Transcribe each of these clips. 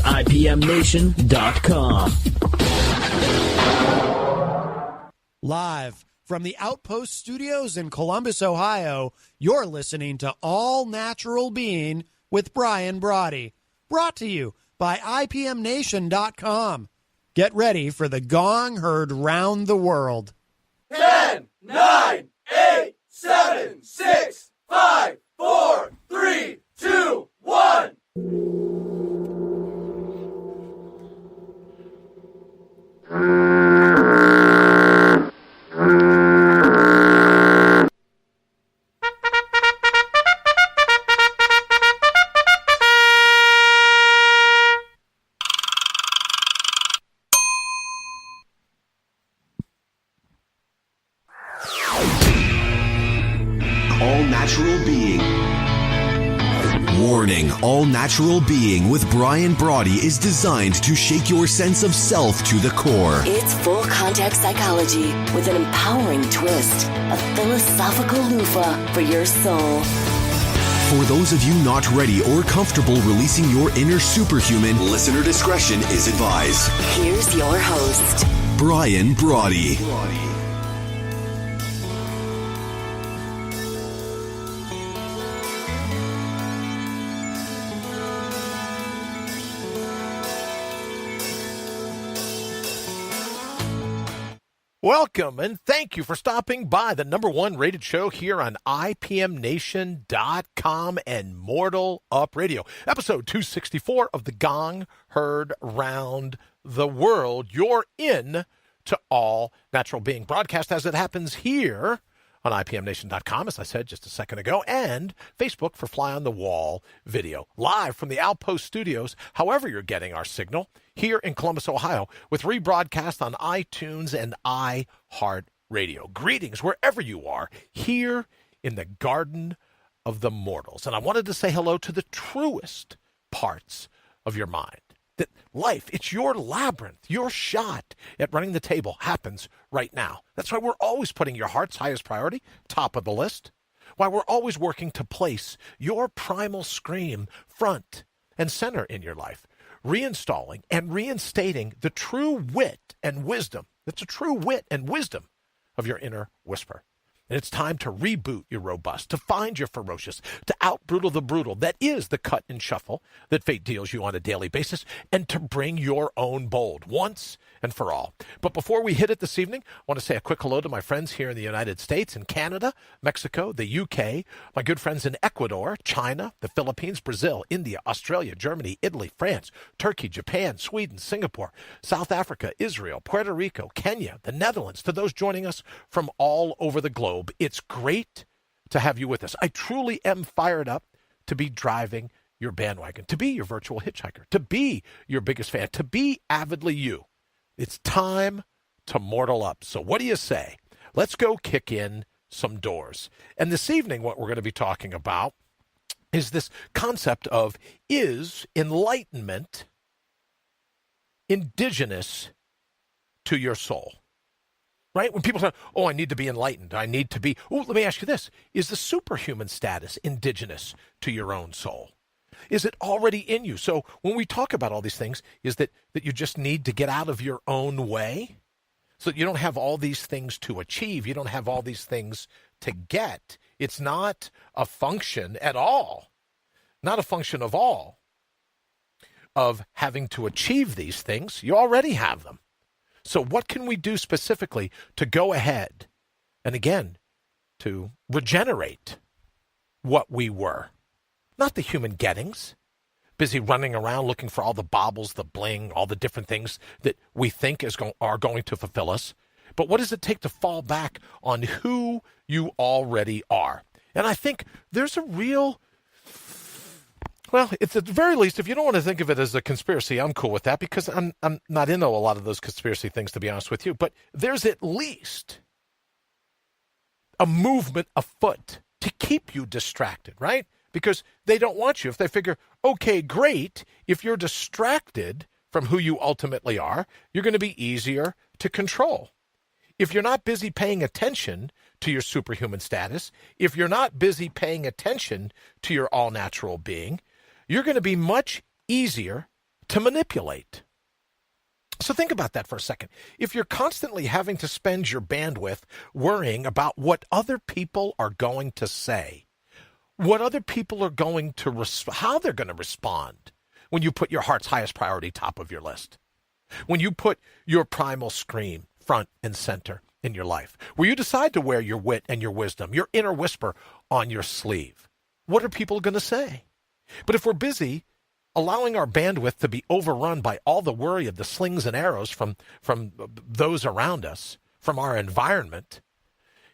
IPMNation.com. Live from the Outpost Studios in Columbus, Ohio, you're listening to All Natural Being with Brian Brawdy. Brought to you by IPMNation.com. Get ready for the gong heard round the world. 10, 9, 8, 7, 6, 5, 4, 3, 2, 1. Warning, All Natural Being with Brian Brawdy is designed to shake your sense of self to the core. It's full contact psychology with an empowering twist, a philosophical loofah for your soul. For those of you not ready or comfortable releasing your inner superhuman, listener discretion is advised. Here's your host, Brian Brawdy. Welcome and thank you for stopping by the #1 rated show here on IPMNation.com and Mortal Up Radio. Episode 264 of The Gong Heard Round the World. You're in to All Natural Being, broadcast as it happens here on IPMNation.com, as I said just a second ago, and Facebook for Fly on the Wall video. Live from the Outpost Studios, however you're getting our signal, here in Columbus, Ohio, with rebroadcast on iTunes and iHeartRadio. Greetings wherever you are, here in the Garden of the Mortals. And I wanted to say hello to the truest parts of your mind. That life, it's your labyrinth, your shot at running the table happens right now. That's why we're always putting your heart's highest priority top of the list. Why we're always working to place your primal scream front and center in your life. Reinstalling and reinstating the true wit and wisdom. That's the true wit and wisdom of your inner whisper. And it's time to reboot your robust, to find your ferocious, to out-brutal the brutal. That is the cut and shuffle that fate deals you on a daily basis, and to bring your own bold once and for all. But before we hit it this evening, I want to say a quick hello to my friends here in the United States, in Canada, Mexico, the UK, my good friends in Ecuador, China, the Philippines, Brazil, India, Australia, Germany, Italy, France, Turkey, Japan, Sweden, Singapore, South Africa, Israel, Puerto Rico, Kenya, the Netherlands, to those joining us from all over the globe. It's great to have you with us. I truly am fired up to be driving your bandwagon, to be your virtual hitchhiker, to be your biggest fan, to be avidly you. It's time to mortal up. So what do you say? Let's go kick in some doors. And this evening, what we're going to be talking about is this concept of, is enlightenment indigenous to your soul? Right? When people say, oh, I need to be enlightened. I need to be, oh, let me ask you this. Is the superhuman status indigenous to your own soul? Is it already in you? So when we talk about all these things, is that you just need to get out of your own way so that you don't have all these things to achieve. You don't have all these things to get. It's not a function at all, not a function of all, of having to achieve these things. You already have them. So what can we do specifically to go ahead and, again, to regenerate what we were? Not the human gettings, busy running around looking for all the baubles, the bling, all the different things that we think are going to fulfill us. But what does it take to fall back on who you already are? And I think there's a real... Well, it's at the very least, if you don't want to think of it as a conspiracy, I'm cool with that because I'm not into a lot of those conspiracy things, to be honest with you. But there's at least a movement afoot to keep you distracted, right? Because they don't want you. If they figure, okay, great, if you're distracted from who you ultimately are, you're going to be easier to control. If you're not busy paying attention to your superhuman status, if you're not busy paying attention to your all-natural being, you're going to be much easier to manipulate. So think about that for a second. If you're constantly having to spend your bandwidth worrying about what other people are going to say, what other people are going to, how they're going to respond when you put your heart's highest priority top of your list, when you put your primal scream front and center in your life, where you decide to wear your wit and your wisdom, your inner whisper on your sleeve, what are people going to say? But if we're busy allowing our bandwidth to be overrun by all the worry of the slings and arrows from those around us, from our environment.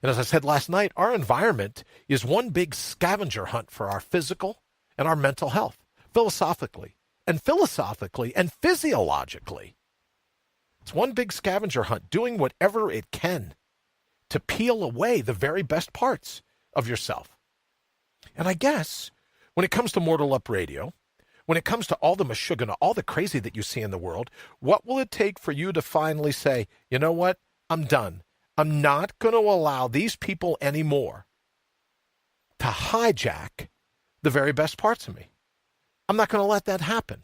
And as I said last night, our environment is one big scavenger hunt for our physical and our mental health, philosophically and physiologically. It's one big scavenger hunt, doing whatever it can to peel away the very best parts of yourself. And I guess when it comes to Mortal Up Radio, when it comes to all the mashugana, all the crazy that you see in the world, what will it take for you to finally say, you know what, I'm done. I'm not going to allow these people anymore to hijack the very best parts of me. I'm not going to let that happen.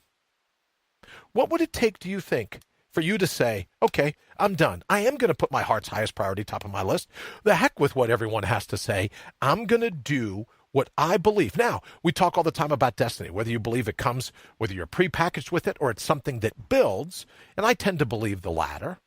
What would it take, do you think, for you to say, okay, I'm done. I am going to put my heart's highest priority top of my list. The heck with what everyone has to say. I'm going to do what I believe. Now, we talk all the time about destiny, whether you believe it comes, whether you're prepackaged with it or it's something that builds. And I tend to believe the latter.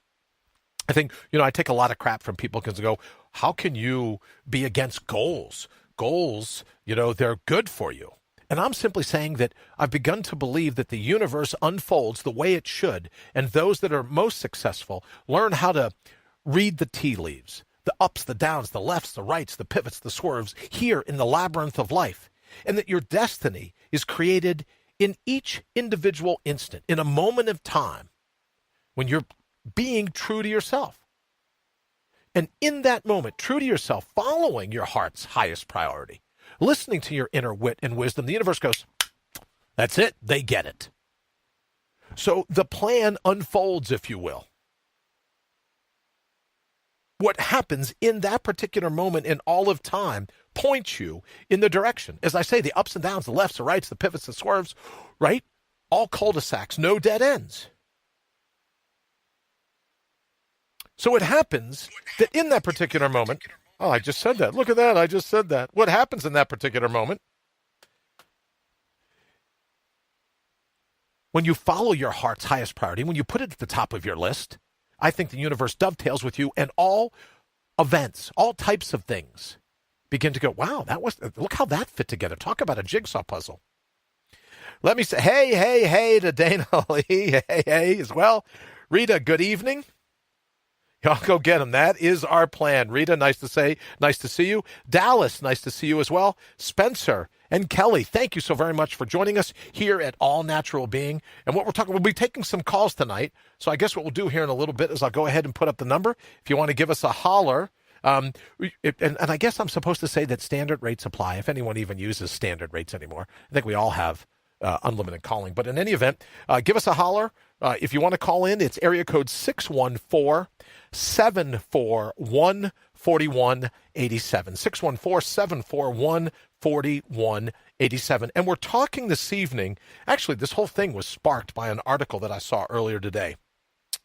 I think, I take a lot of crap from people because they go, how can you be against goals? Goals, they're good for you. And I'm simply saying that I've begun to believe that the universe unfolds the way it should. And those that are most successful learn how to read the tea leaves. The ups, the downs, the lefts, the rights, the pivots, the swerves, here in the labyrinth of life. And that your destiny is created in each individual instant, in a moment of time, when you're being true to yourself. And in that moment, true to yourself, following your heart's highest priority, listening to your inner wit and wisdom, the universe goes, that's it, they get it. So the plan unfolds, if you will. What happens in that particular moment in all of time points you in the direction. As I say, the ups and downs, the lefts, the rights, the pivots, the swerves, right? All cul-de-sacs, no dead ends. So it happens that in that particular moment, oh, I just said that. Look at that. I just said that. What happens in that particular moment? When you follow your heart's highest priority, when you put it at the top of your list, I think the universe dovetails with you, and all events, all types of things begin to go, wow, look how that fit together. Talk about a jigsaw puzzle. Let me say, hey to Dana Lee, hey as well. Rita, good evening. Y'all go get him. That is our plan. Rita, nice to see you. Dallas, nice to see you as well. Spencer and Kelly, thank you so very much for joining us here at All Natural Being. And what we'll be taking some calls tonight. So I guess what we'll do here in a little bit is I'll go ahead and put up the number. If you want to give us a holler, and I guess I'm supposed to say that standard rates apply, if anyone even uses standard rates anymore. I think we all have unlimited calling. But in any event, give us a holler. If you want to call in, it's area code 614-741-4187. 614-741-4187. And we're talking this evening. Actually, this whole thing was sparked by an article that I saw earlier today.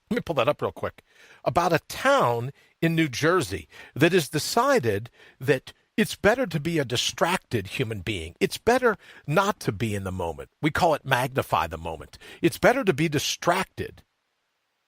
Let me pull that up real quick. About a town in New Jersey that has decided that it's better to be a distracted human being. It's better not to be in the moment. We call it magnify the moment. It's better to be distracted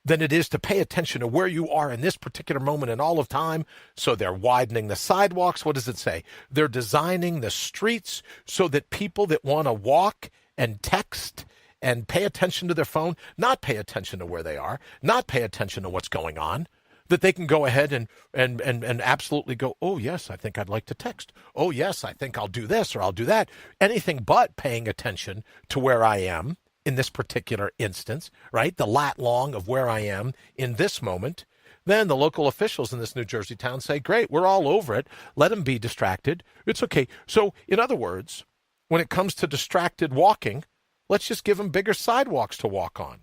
than it is to pay attention to where you are in this particular moment in all of time. So they're widening the sidewalks. What does it say? They're designing the streets so that people that want to walk and text and pay attention to their phone, not pay attention to where they are, not pay attention to what's going on, that they can go ahead and absolutely go, oh, yes, I think I'd like to text. Oh, yes, I think I'll do this or I'll do that. Anything but paying attention to where I am in this particular instance, right? The lat long of where I am in this moment. Then the local officials in this New Jersey town say, great, we're all over it. Let them be distracted. It's okay. So in other words, when it comes to distracted walking, let's just give them bigger sidewalks to walk on.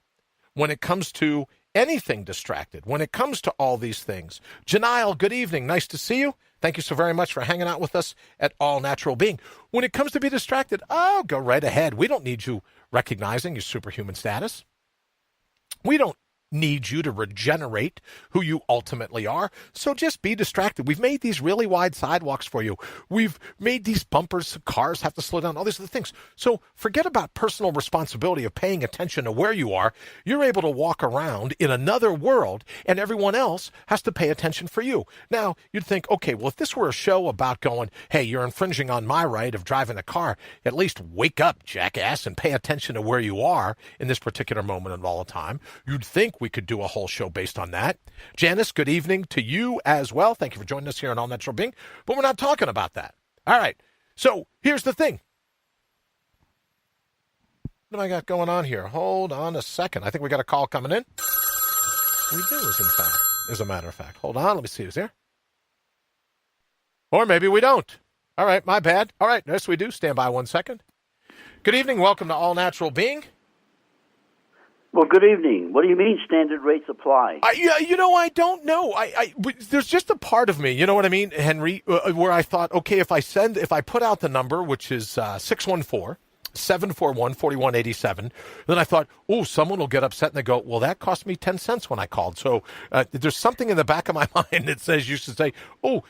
When it comes to anything distracted, when it comes to all these things. Janile, good evening. Nice to see you. Thank you so very much for hanging out with us at All Natural Being. When it comes to be distracted, go right ahead. We don't need you recognizing your superhuman status. We don't need you to regenerate who you ultimately are. So just be distracted. We've made these really wide sidewalks for you. We've made these bumpers so cars have to slow down, all these other things. So forget about personal responsibility of paying attention to where you are. You're able to walk around in another world, and everyone else has to pay attention for you. Now, you'd think, okay, well, if this were a show about going, hey, you're infringing on my right of driving a car, at least wake up, jackass, and pay attention to where you are in this particular moment of all the time. You'd think we could do a whole show based on that. Janice, good evening to you as well. Thank you for joining us here on All Natural Being. But we're not talking about that. All right. So here's the thing. What do I got going on here? Hold on a second. I think we got a call coming in. We do, as a matter of fact. Hold on. Let me see who's here. Or maybe we don't. All right. My bad. All right. Yes, we do. Stand by 1 second. Good evening. Welcome to All Natural Being. Well, good evening. What do you mean standard rates apply? I don't know. There's just a part of me, you know what I mean, Henry, where I thought, okay, if I put out the number, which is 614-741-4187, then I thought, someone will get upset and they go, well, that cost me 10 cents when I called. So there's something in the back of my mind that says you should say,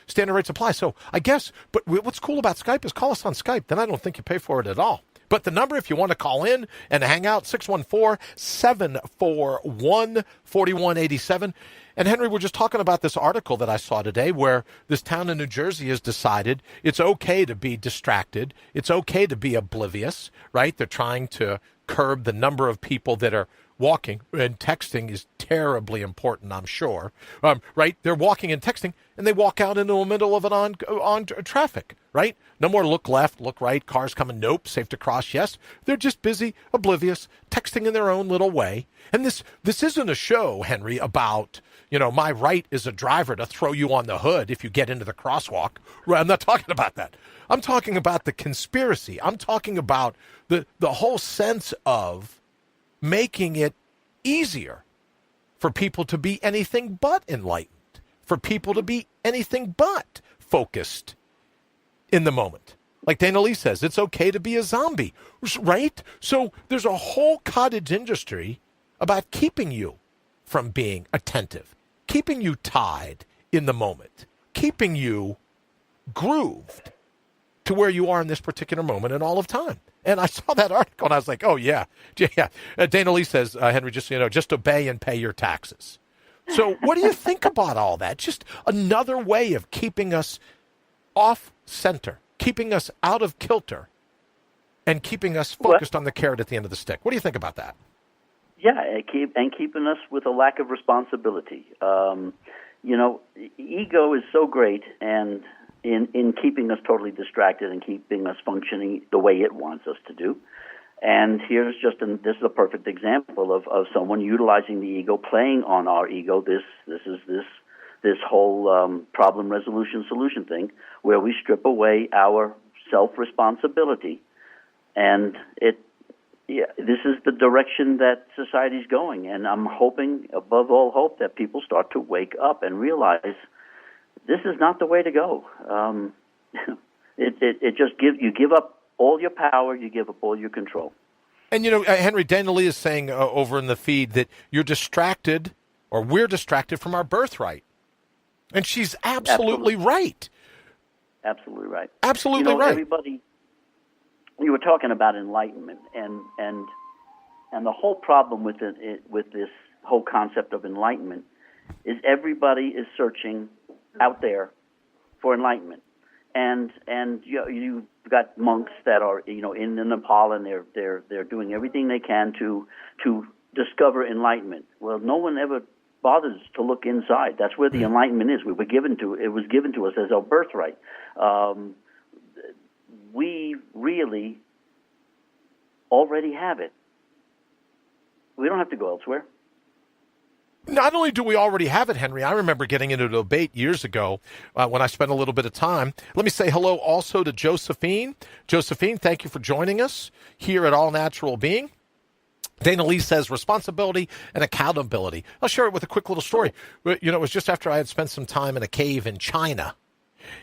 standard rates apply. So I guess, but what's cool about Skype is call us on Skype. Then I don't think you pay for it at all. But the number, if you want to call in and hang out, 614-741-4187. And, Henry, we're just talking about this article that I saw today where this town in New Jersey has decided it's okay to be distracted. It's okay to be oblivious, right? They're trying to curb the number of people that are walking, and texting is terribly important, I'm sure, right? They're walking and texting, and they walk out into the middle of it on traffic, right? No more look left, look right, cars coming, nope, safe to cross, yes. They're just busy, oblivious, texting in their own little way. And this isn't a show, Henry, about, my right as a driver to throw you on the hood if you get into the crosswalk. I'm not talking about that. I'm talking about the conspiracy. I'm talking about the whole sense of making it easier for people to be anything but enlightened, for people to be anything but focused in the moment. Like Dana Lee says, it's okay to be a zombie, right? So there's a whole cottage industry about keeping you from being attentive, keeping you tied in the moment, keeping you grooved to where you are in this particular moment and all of time. And I saw that article, and I was like, oh, yeah. Dana Lee says, Henry, just obey and pay your taxes. So what do you think about all that? Just another way of keeping us off center, keeping us out of kilter, and keeping us focused on the carrot at the end of the stick. What do you think about that? Yeah, keeping us with a lack of responsibility. Ego is so great, and in keeping us totally distracted and keeping us functioning the way it wants us to do. And here's this is a perfect example of someone utilizing the ego, playing on our ego. This is whole problem resolution solution thing where we strip away our self-responsibility. And this is the direction that society's going. And I'm hoping, above all hope, that people start to wake up and realize this is not the way to go. It just you give up all your power, you give up all your control. And, Henry, Dana Lee is saying over in the feed that you're distracted, or we're distracted from our birthright. And she's absolutely right. Absolutely right. Absolutely right. Everybody, you were talking about enlightenment, and the whole problem with this whole concept of enlightenment is everybody is searching out there for enlightenment, and you've got monks that are in Nepal, and they're doing everything they can to discover enlightenment. Well, no one ever bothers to look inside. That's where the enlightenment is. It was given to us as our birthright. We really already have it. We don't have to go elsewhere. Not only do we already have it, Henry, I remember getting into a debate years ago when I spent a little bit of time. Let me say hello also to Josephine. Josephine, thank you for joining us here at All Natural Being. Dana Lee says responsibility and accountability. I'll share it with a quick little story. It was just after I had spent some time in a cave in China.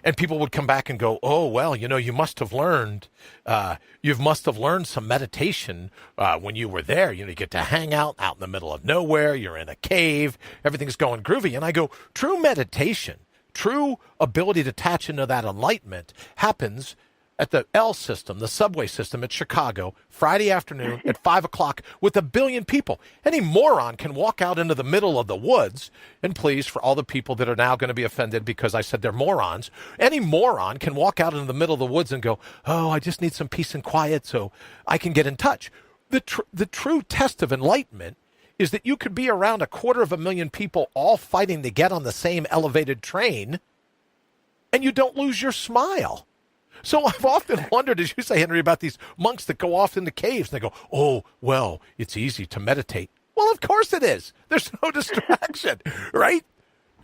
And people would come back and go, oh, well, you must have learned some meditation when you were there. You get to hang out in the middle of nowhere. You're in a cave. Everything's going groovy. And I go, true meditation, true ability to tap into that enlightenment happens at the L system, the subway system at Chicago, Friday afternoon at 5 o'clock with 1 billion people. Any moron can walk out into the middle of the woods, and please, for all the people that are now going to be offended because I said they're morons, any moron can walk out into the middle of the woods and go, oh, I just need some peace and quiet so I can get in touch. The true test of enlightenment is that you could be around 250,000 people all fighting to get on the same elevated train, and you don't lose your smile. So I've often wondered, as you say, Henry, about these monks that go off into caves and they go, oh, well, it's easy to meditate. Well, of course it is. There's no distraction, right?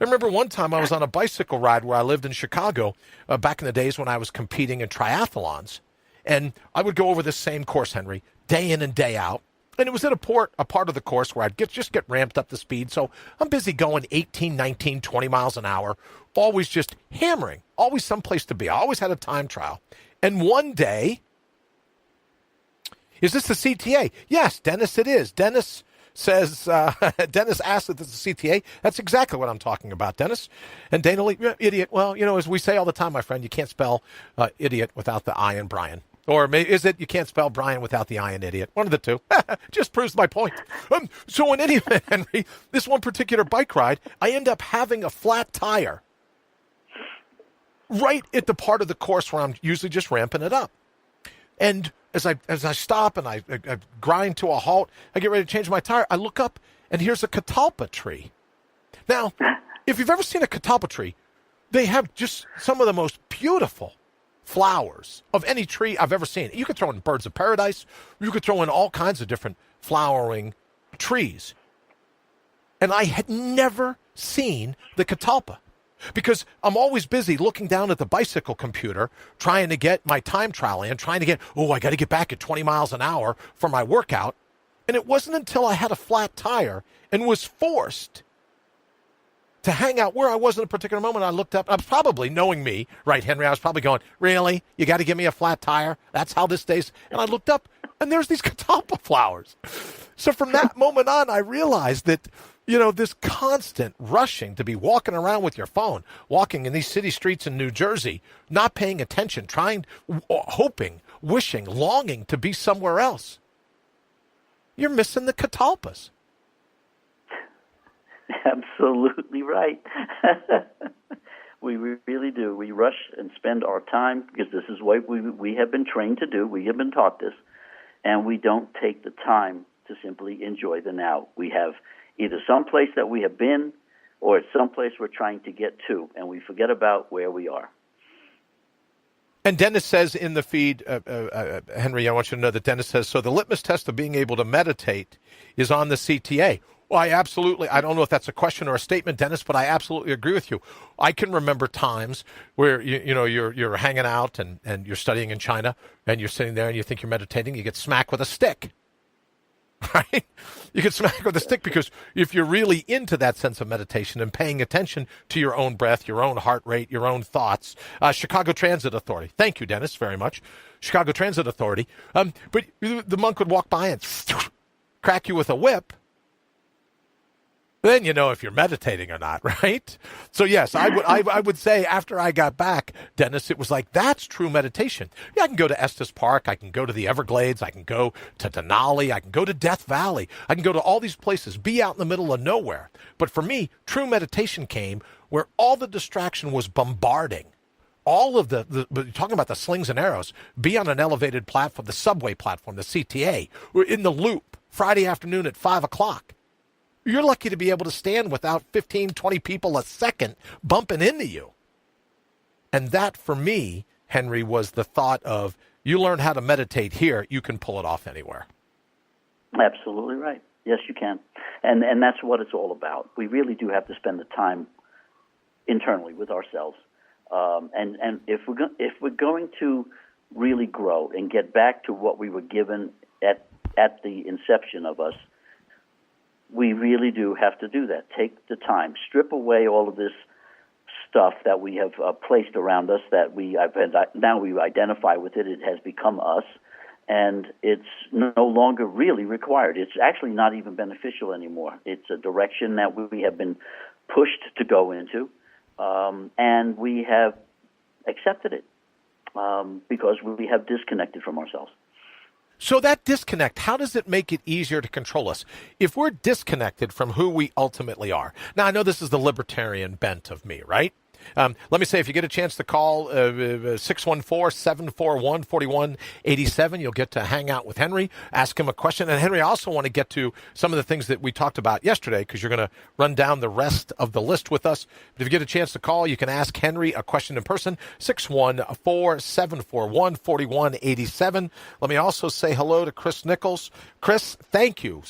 I remember one time I was on a bicycle ride where I lived in Chicago back in the days when I was competing in triathlons. And I would go over this same course, Henry, day in and day out. And it was at a part of the course where I'd just get ramped up to speed. So I'm busy going 18, 19, 20 miles an hour, always just hammering, always someplace to be. I always had a time trial. And one day, is this the CTA? Yes, Dennis, it is. Dennis says, Dennis asked if it's the CTA. That's exactly what I'm talking about, Dennis. And Dana Lee, idiot. Well, as we say all the time, my friend, you can't spell idiot without the I in Brian. Or is it you can't spell Brian without the I in idiot? One of the two. Just proves my point. So in any event, Henry, this one particular bike ride, I end up having a flat tire right at the part of the course where I'm usually just ramping it up. And as I stop and I grind to a halt, I get ready to change my tire. I look up, and here's a catalpa tree. Now, if you've ever seen a catalpa tree, they have just some of the most beautiful flowers of any tree I've ever seen. You could throw in birds of paradise. You could throw in all kinds of different flowering trees. And I had never seen the catalpa because I'm always busy looking down at the bicycle computer, trying to get my time trial in, I got to get back at 20 miles an hour for my workout. And it wasn't until I had a flat tire and was forced to hang out where I was in a particular moment. I looked up. I was probably, knowing me, right, Henry, I was probably going, really? You got to give me a flat tire? That's how this stays? And I looked up, and there's these catalpa flowers. So from that moment on, I realized that, this constant rushing to be walking around with your phone, walking in these city streets in New Jersey, not paying attention, hoping, wishing, longing to be somewhere else. You're missing the catalpas. Absolutely right. We really do. We rush and spend our time because this is what we have been trained to do. We have been taught this, and we don't take the time to simply enjoy the now. We have either some place that we have been or it's some place we're trying to get to, and we forget about where we are. And Dennis says in the feed, Henry, I want you to know that Dennis says, so the litmus test of being able to meditate is on the CTA. Well, I don't know if that's a question or a statement, Dennis, but I absolutely agree with you. I can remember times where, you're hanging out and you're studying in China and you're sitting there and you think you're meditating, you get smacked with a stick, right? You get smacked with a stick because if you're really into that sense of meditation and paying attention to your own breath, your own heart rate, your own thoughts, Chicago Transit Authority. Thank you, Dennis, very much. Chicago Transit Authority. But the monk would walk by and crack you with a whip. Then you know if you're meditating or not, right? So yes, I would say after I got back, Dennis, it was like, that's true meditation. Yeah, I can go to Estes Park, I can go to the Everglades, I can go to Denali, I can go to Death Valley, I can go to all these places, be out in the middle of nowhere. But for me, true meditation came where all the distraction was bombarding. All of talking about the slings and arrows, be on an elevated platform, the subway platform, the CTA, we're in the loop, Friday afternoon at 5 o'clock. You're lucky to be able to stand without 15, 20 people a second bumping into you. And that, for me, Henry, was the thought of, you learn how to meditate here, you can pull it off anywhere. Absolutely right. Yes, you can. And that's what it's all about. We really do have to spend the time internally with ourselves. And if we're going to really grow and get back to what we were given at the inception of us, we really do have to do that. Take the time. Strip away all of this stuff that we have placed around us that now we identify with it. It has become us, and it's no longer really required. It's actually not even beneficial anymore. It's a direction that we have been pushed to go into, and we have accepted it because we have disconnected from ourselves. So that disconnect, how does it make it easier to control us? If we're disconnected from who we ultimately are. Now, I know this is the libertarian bent of me, right? Let me say, if you get a chance to call 614-741-4187, you'll get to hang out with Henry, ask him a question. And Henry, I also want to get to some of the things that we talked about yesterday, because you're going to run down the rest of the list with us. But if you get a chance to call, you can ask Henry a question in person, 614-741-4187. Let me also say hello to Chris Nichols. Chris, thank you.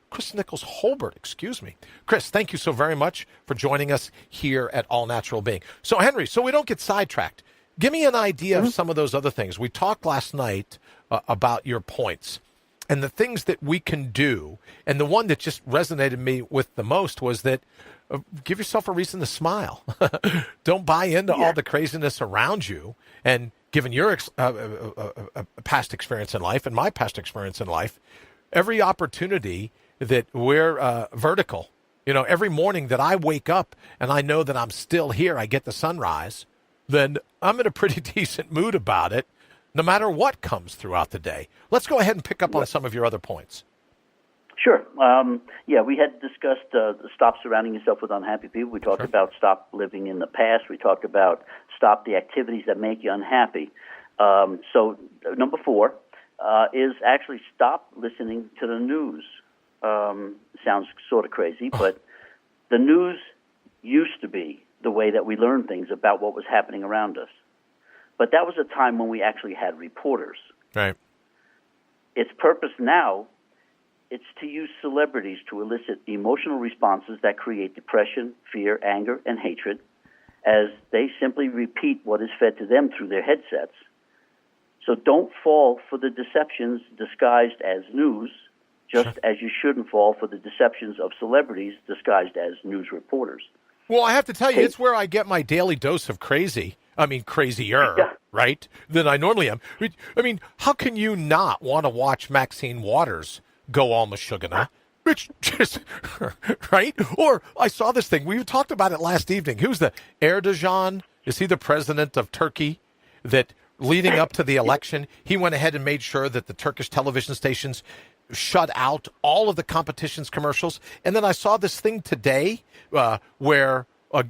Chris Nichols Holbert, excuse me. Chris, thank you so very much for joining us here at All Natural Being. So, Henry, so we don't get sidetracked, give me an idea of some of those other things. We talked last night about your points and the things that we can do. And the one that just resonated me with the most was that give yourself a reason to smile. Don't buy into all the craziness around you. And given your past experience in life and my past experience in life, every opportunity that we're vertical, every morning that I wake up and I know that I'm still here, I get the sunrise, then I'm in a pretty decent mood about it, no matter what comes throughout the day. Let's go ahead and pick up on some of your other points. Sure. We had discussed stop surrounding yourself with unhappy people. We talked about stop living in the past. We talked about stop the activities that make you unhappy. So number 4 is actually stop listening to the news. Sounds sort of crazy, but the news used to be the way that we learned things about what was happening around us. But that was a time when we actually had reporters. Right. Its purpose now, it's to use celebrities to elicit emotional responses that create depression, fear, anger, and hatred, as they simply repeat what is fed to them through their headsets. So don't fall for the deceptions disguised as news, just as you shouldn't fall for the deceptions of celebrities disguised as news reporters. Well, I have to tell you, it's where I get my daily dose of crazy. I mean, crazier, right, than I normally am. I mean, how can you not want to watch Maxine Waters go all Meshuggah? Which just, right? Or I saw this thing. We talked about it last evening. Who's the Erdogan? Is he the president of Turkey? That leading up to the election, he went ahead and made sure that the Turkish television stations shut out all of the competition's commercials. And then I saw this thing today where a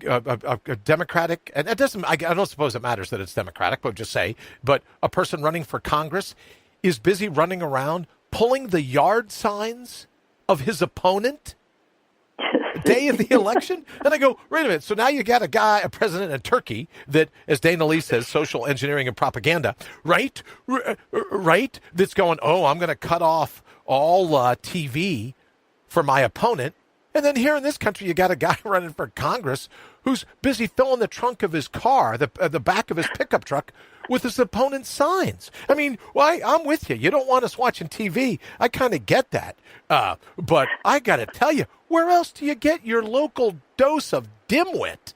Democratic, and it doesn't, I don't suppose it matters that it's Democratic, but just say, but a person running for Congress is busy running around pulling the yard signs of his opponent day of the election. And I go, wait a minute. So now you got a president in Turkey that, as Dana Lee says, social engineering and propaganda, right? Right? That's going, I'm going to cut off all TV for my opponent. And then here in this country, you got a guy running for Congress who's busy filling the trunk of his car, the back of his pickup truck, with his opponent's signs. I mean, I'm with you. You don't want us watching TV. I kind of get that. But I got to tell you, where else do you get your local dose of dimwit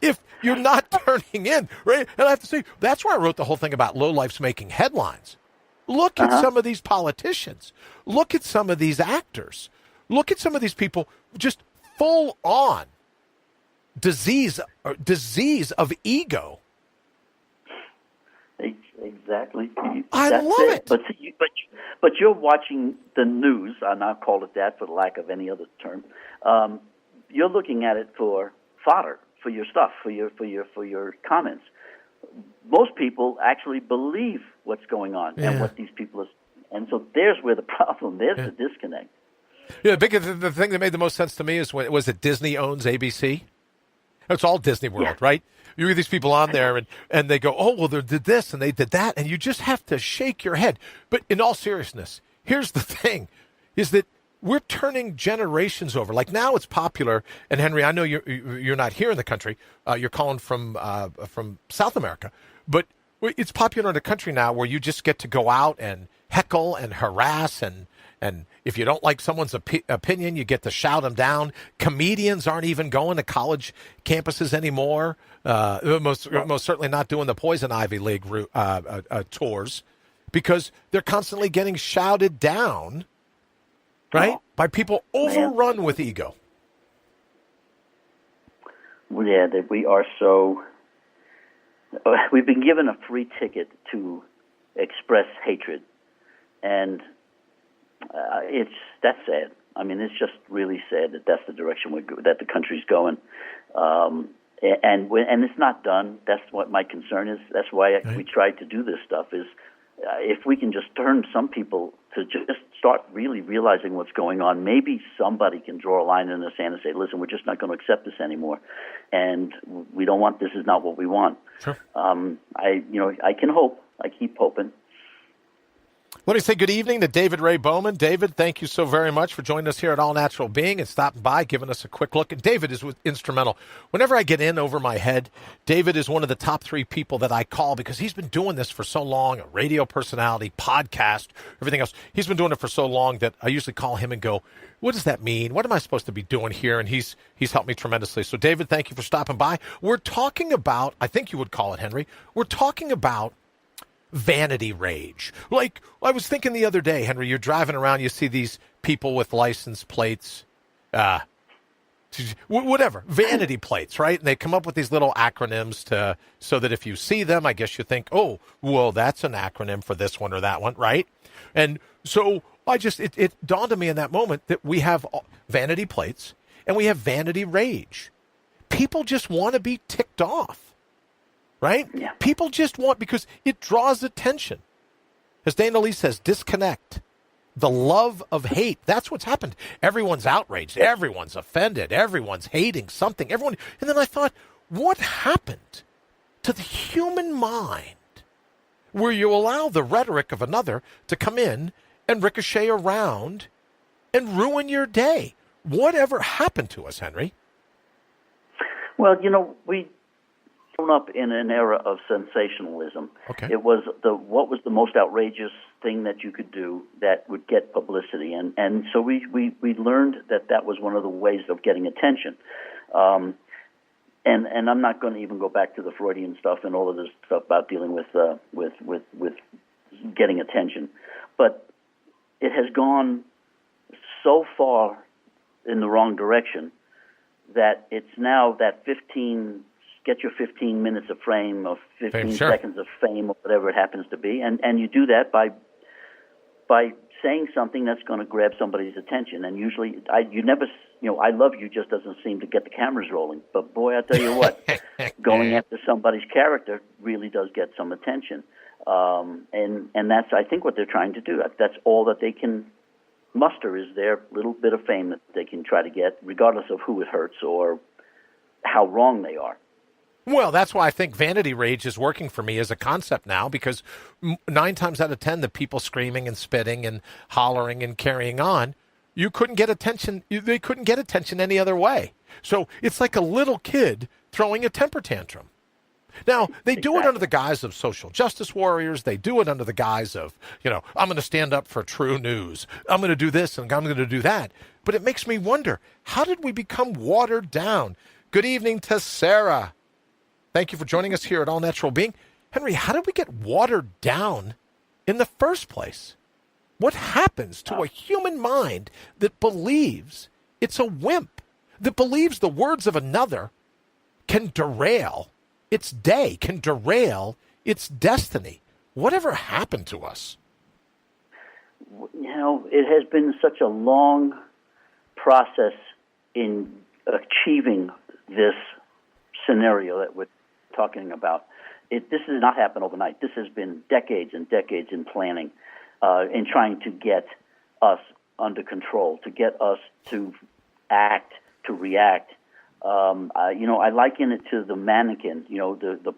if you're not turning in, right? And I have to say, that's why I wrote the whole thing about lowlifes making headlines. Look at some of these politicians. Look at some of these actors. Look at some of these people just full on disease of ego. Exactly. I love it. But you're watching the news, and I'll call it that for the lack of any other term. You're looking at it for fodder, for your stuff, for your comments. Most people actually believe what's going on and what these people are, and so there's where the problem. There's the disconnect. Yeah, the thing that made the most sense to me is was it Disney owns ABC. It's all Disney World, right? You get these people on there, and they go, oh, well, they did this, and they did that, and you just have to shake your head. But in all seriousness, here's the thing, is that we're turning generations over. Like now it's popular, and Henry, I know you're not here in the country. You're calling from South America. But it's popular in the country now where you just get to go out and heckle and harass and And if you don't like someone's opinion, you get to shout them down. Comedians aren't even going to college campuses anymore. Most certainly not doing the Poison Ivy League tours, because they're constantly getting shouted down, right, by people overrun with ego. Yeah, that we are so. We've been given a free ticket to express hatred, and that's sad. I mean, it's just really sad that that's the direction that the country's going, and it's not done. That's what my concern is. That's why we tried to do this stuff. Is if we can just turn some people to just start really realizing what's going on, maybe somebody can draw a line in the sand and say, "Listen, we're just not going to accept this anymore, and we don't want this. Is not what we want." Sure. I can hope. I keep hoping. Let me say good evening to David Ray Bowman. David, thank you so very much for joining us here at All Natural Being and stopping by, giving us a quick look. And David is instrumental. Whenever I get in over my head, David is one of the top 3 people that I call, because he's been doing this for so long, a radio personality, podcast, everything else. He's been doing it for so long that I usually call him and go, what does that mean? What am I supposed to be doing here? And he's helped me tremendously. So, David, thank you for stopping by. We're talking about, I think you would call it, Henry, we're talking about vanity rage. Like, I was thinking the other day, Henry, you're driving around, you see these people with license plates, whatever, vanity plates, right? And they come up with these little acronyms so that if you see them, I guess you think, oh, well, that's an acronym for this one or that one, right? And so it dawned on me in that moment that we have vanity plates and we have vanity rage. People just want to be ticked off. Right? Yeah. People just want, because it draws attention. As Dana Lee says, disconnect. The love of hate. That's what's happened. Everyone's outraged. Everyone's offended. Everyone's hating something. And then I thought, what happened to the human mind where you allow the rhetoric of another to come in and ricochet around and ruin your day? Whatever happened to us, Henry? Well, we grown up in an era of sensationalism. Okay. It was what was the most outrageous thing that you could do that would get publicity, and so we learned that was one of the ways of getting attention. And I'm not going to even go back to the Freudian stuff and all of this stuff about dealing with getting attention, but it has gone so far in the wrong direction that it's now that get your 15 minutes of fame, of 15 sure. seconds of fame, or whatever it happens to be, and you do that by saying something that's going to grab somebody's attention. And usually, I love you just doesn't seem to get the cameras rolling. But boy, I tell you what, going after somebody's character really does get some attention. And that's, I think, what they're trying to do. That's all that they can muster, is their little bit of fame that they can try to get, regardless of who it hurts or how wrong they are. Well, that's why I think vanity rage is working for me as a concept now, because 9 times out of 10, the people screaming and spitting and hollering and carrying on, you couldn't get attention. They couldn't get attention any other way. So it's like a little kid throwing a temper tantrum. Now, they do it under the guise of social justice warriors. They do it under the guise of, I'm going to stand up for true news. I'm going to do this and I'm going to do that. But it makes me wonder, how did we become watered down? Good evening to Sarah. Thank you for joining us here at All Natural Being. Henry, how did we get watered down in the first place? What happens to a human mind that believes it's a wimp, that believes the words of another can derail its day, can derail its destiny? Whatever happened to us? It has been such a long process in achieving this scenario that we're talking about. This does not happen overnight. This has been decades and decades in planning, in trying to get us under control, to get us to act, to react. I liken it to the mannequin. The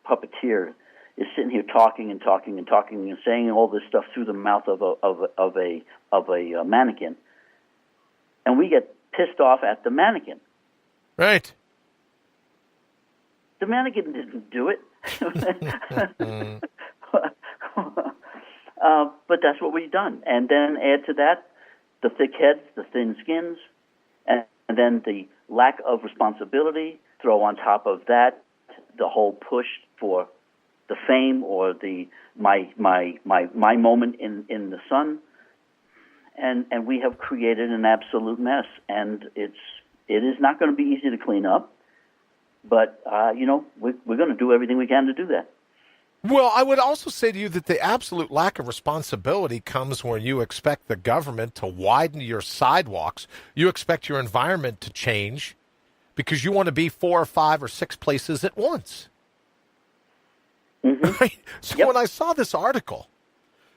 puppeteer is sitting here talking and talking and talking and saying all this stuff through the mouth of a mannequin, and we get pissed off at the mannequin. Right. The mannequin didn't do it. But that's what we've done. And then add to that the thick heads, the thin skins, and then the lack of responsibility. Throw on top of that the whole push for the fame or the my moment in the sun, and we have created an absolute mess. And it is not going to be easy to clean up, but we're going to do everything we can to do that. Well, I would also say to you that the absolute lack of responsibility comes when you expect the government to widen your sidewalks. You expect your environment to change because you want to be 4 or 5 or 6 places at once. Mm-hmm. Right? So when I saw this article,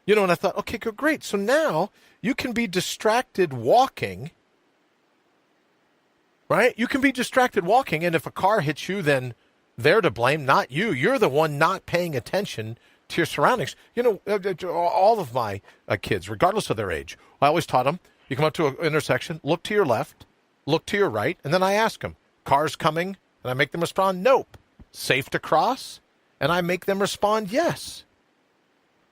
and I thought, okay, great. So now you can be distracted walking, right? You can be distracted walking, and if a car hits you, then they're to blame, not you. You're the one not paying attention to your surroundings. All of my kids, regardless of their age, I always taught them, you come up to an intersection, look to your left, look to your right, and then I ask them, cars coming? And I make them respond, nope. Safe to cross? And I make them respond, yes.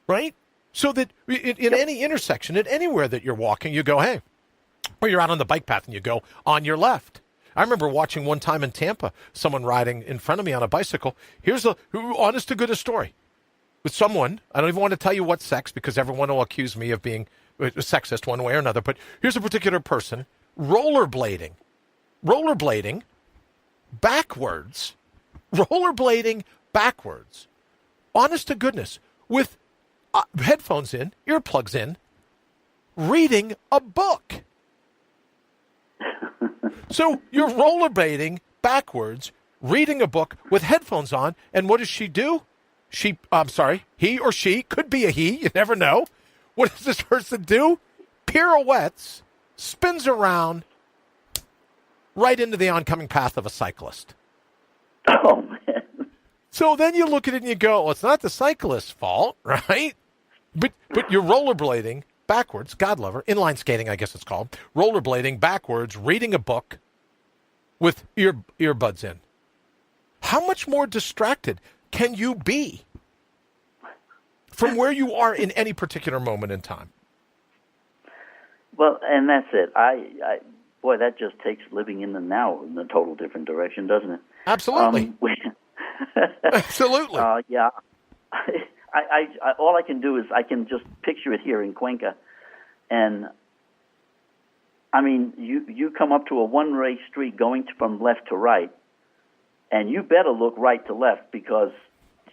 Right? So that in any intersection, at anywhere that you're walking, you go, hey, or you're out on the bike path and you go on your left. I remember watching one time in Tampa, someone riding in front of me on a bicycle. Here's a honest to goodness story with someone. I don't even want to tell you what sex because everyone will accuse me of being sexist one way or another. But here's a particular person rollerblading backwards, honest to goodness, with headphones in, earplugs in, reading a book. So you're rollerblading backwards, reading a book with headphones on, and what does she do? He or she, could be a he, you never know. What does this person do? Pirouettes, spins around, right into the oncoming path of a cyclist. Oh, man. So then you look at it and you go, well, it's not the cyclist's fault, right? But you're rollerblading backwards, God love her, inline skating, I guess it's called, rollerblading backwards, reading a book with earbuds in. How much more distracted can you be from where you are in any particular moment in time? Well, and that's it. Boy, that just takes living in the now in a total different direction, doesn't it? Absolutely. Absolutely. Yeah. I all I can do is I can just picture it here in Cuenca, and I mean, you come up to a one-way street going from left to right, and you better look right to left because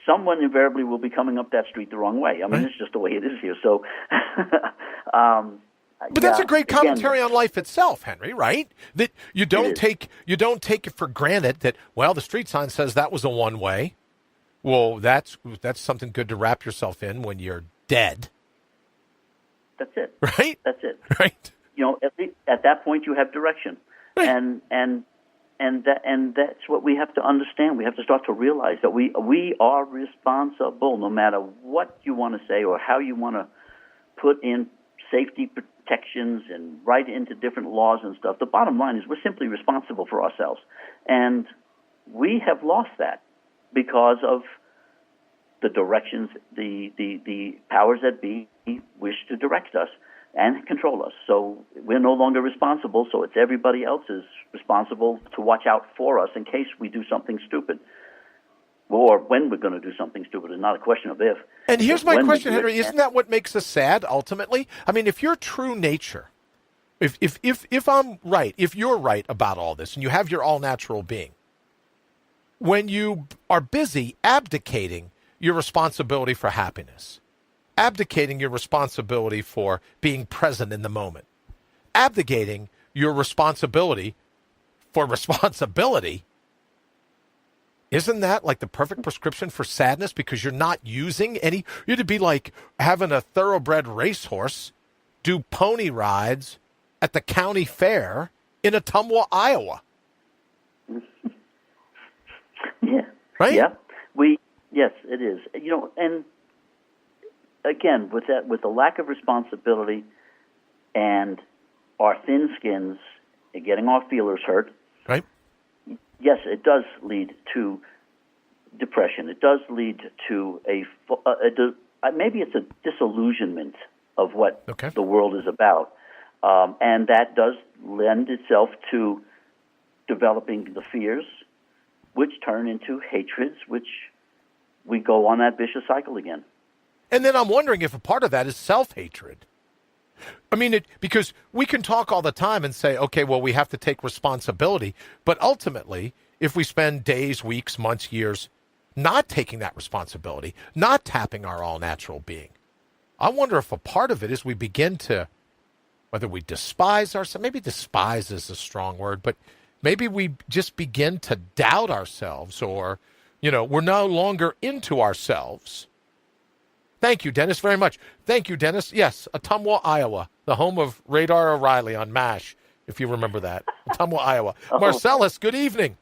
someone invariably will be coming up that street the wrong way. I mean, It's just the way it is here. So, but that's a great commentary on life itself, Henry. Right? That you don't take it for granted that the street sign says that was a one-way. Well, that's something good to wrap yourself in when you're dead. That's it. Right? That's it. Right. At that point you have direction, right. and that's what we have to understand. We have to start to realize that we are responsible, no matter what you want to say or how you want to put in safety protections and write into different laws and stuff. The bottom line is we're simply responsible for ourselves, and we have lost that because of the directions the powers that be wish to direct us and control us. So we're no longer responsible, so it's everybody else's responsible to watch out for us in case we do something stupid. Or when we're going to do something stupid. It's not a question of if. And here's my question, Henry. Isn't that what makes us sad, ultimately? I mean, if your true nature, if I'm right, if you're right about all this, and you have your all-natural being, when you are busy abdicating your responsibility for happiness, abdicating your responsibility for being present in the moment, abdicating your responsibility for responsibility, isn't that like the perfect prescription for sadness? Because you're not using any. It'd be like having a thoroughbred racehorse do pony rides at the county fair in Ottumwa, Iowa. Yeah. Right? Yeah. Yes, it is. And again, with the lack of responsibility and our thin skins and getting our feelers hurt, right? Yes, it does lead to depression. It does lead to maybe it's a disillusionment of what the world is about. And that does lend itself to developing the fears, which turn into hatreds, which we go on that vicious cycle again. And then I'm wondering if a part of that is self-hatred. I mean, because we can talk all the time and say, okay, well, we have to take responsibility. But ultimately, if we spend days, weeks, months, years not taking that responsibility, not tapping our all-natural being, I wonder if a part of it is we begin to, whether we despise ourselves, maybe despise is a strong word, but maybe we just begin to doubt ourselves, or, we're no longer into ourselves. Thank you, Dennis, very much. Thank you, Dennis. Yes, Ottumwa, Iowa, the home of Radar O'Reilly on MASH, if you remember that. Ottumwa, Iowa. Marcellus, good evening.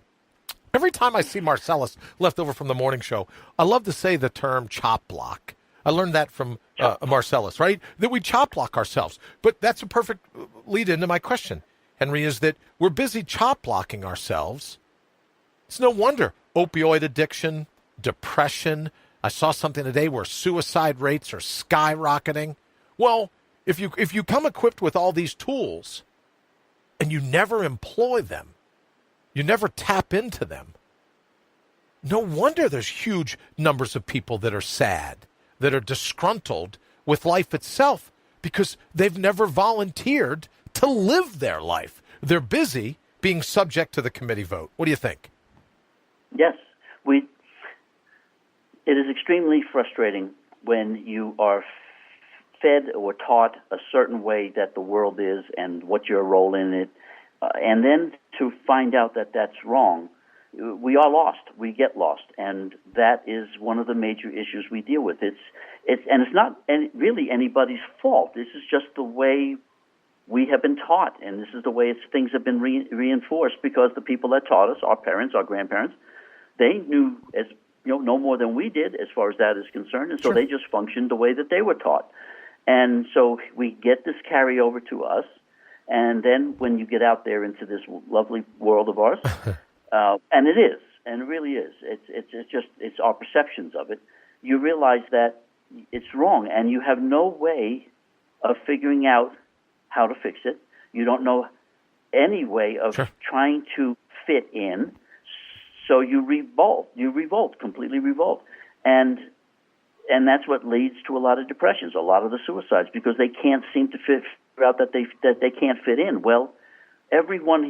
Every time I see Marcellus left over from the morning show, I love to say the term chop block. I learned that from Marcellus, right? That we chop block ourselves. But that's a perfect lead into my question, Henry, is that we're busy chop blocking ourselves. It's no wonder opioid addiction, depression. I saw something today where suicide rates are skyrocketing. Well, if you come equipped with all these tools and you never employ them, you never tap into them, no wonder there's huge numbers of people that are sad, that are disgruntled with life itself, because they've never volunteered to live their life. They're busy being subject to the committee vote. What do you think? Yes, it is extremely frustrating when you are fed or taught a certain way that the world is and what your role in it, and then to find out that that's wrong. We are lost. We get lost, and that is one of the major issues we deal with. It's not really anybody's fault. This is just the way we have been taught, and this is the way things have been reinforced, because the people that taught us, our parents, our grandparents, they knew no more than we did as far as that is concerned, and so Sure. they just functioned the way that they were taught. And so we get this carryover to us, and then when you get out there into this lovely world of ours, and it is, and it really is, it's our perceptions of it, you realize that it's wrong, and you have no way of figuring out how to fix it. You don't know any way of Sure. trying to fit in. So you revolt, completely revolt. And that's what leads to a lot of depressions, a lot of the suicides, because they can't seem to figure out that they can't fit in. Well, everyone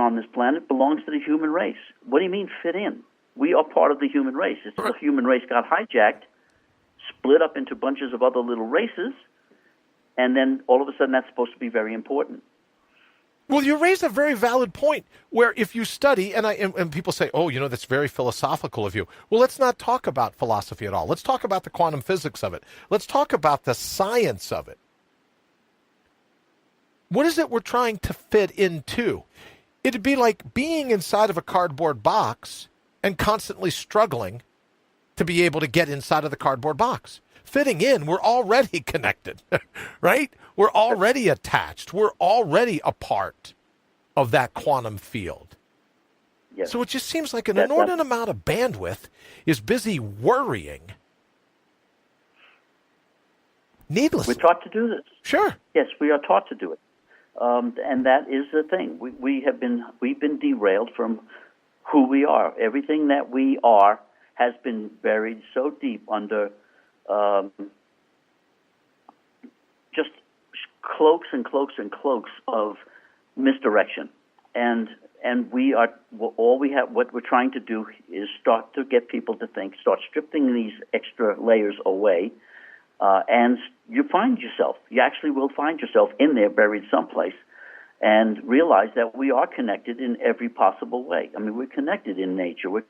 on this planet belongs to the human race. What do you mean fit in? We are part of the human race. It's the human race got hijacked, split up into bunches of other little races, and then all of a sudden that's supposed to be very important. Well, you raised a very valid point where if you study, and people say, oh, that's very philosophical of you. Well, let's not talk about philosophy at all. Let's talk about the quantum physics of it. Let's talk about the science of it. What is it we're trying to fit into? It'd be like being inside of a cardboard box and constantly struggling to be able to get inside of the cardboard box. Fitting in, we're already connected, right? We're already attached. We're already a part of that quantum field. Yes. So it just seems like an inordinate amount of bandwidth is busy worrying needlessly. We're taught to do this. Sure. Yes, we are taught to do it, and that is the thing. We've been derailed from who we are. Everything that we are has been buried so deep under just cloaks and cloaks and cloaks of misdirection, and we are all we have. What we're trying to do is start to get people to think, start stripping these extra layers away, and you actually will find yourself in there, buried someplace, and realize that we are connected in every possible way. I mean, we're connected in nature. We're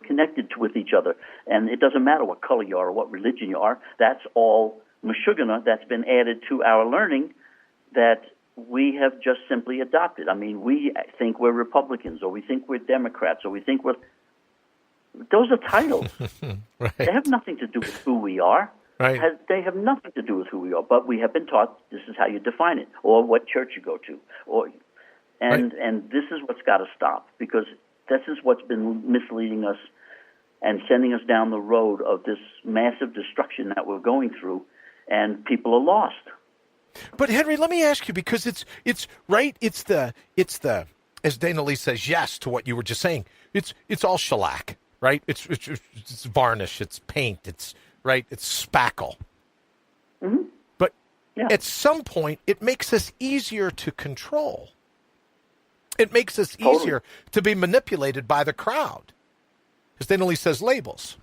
connected with each other, and it doesn't matter what color you are or what religion you are. That's all mashugana that's been added to our learning that we have just simply adopted. I mean, we think we're Republicans, or we think we're Democrats, or we think those are titles. Right. They have nothing to do with who we are. Right. They have nothing to do with who we are, but we have been taught this is how you define it, or what church you go to, and this is what's got to stop, because this is what's been misleading us and sending us down the road of this massive destruction that we're going through, and people are lost. But Henry, let me ask you, because it's right. It's the as Dana Lee says yes to what you were just saying. It's all shellac, right? It's varnish, it's paint, it's right, it's spackle. Mm-hmm. But Yeah. at some point, it makes us easier to control. It makes us Totally. easier to be manipulated by the crowd. As Dana Lee says, labels.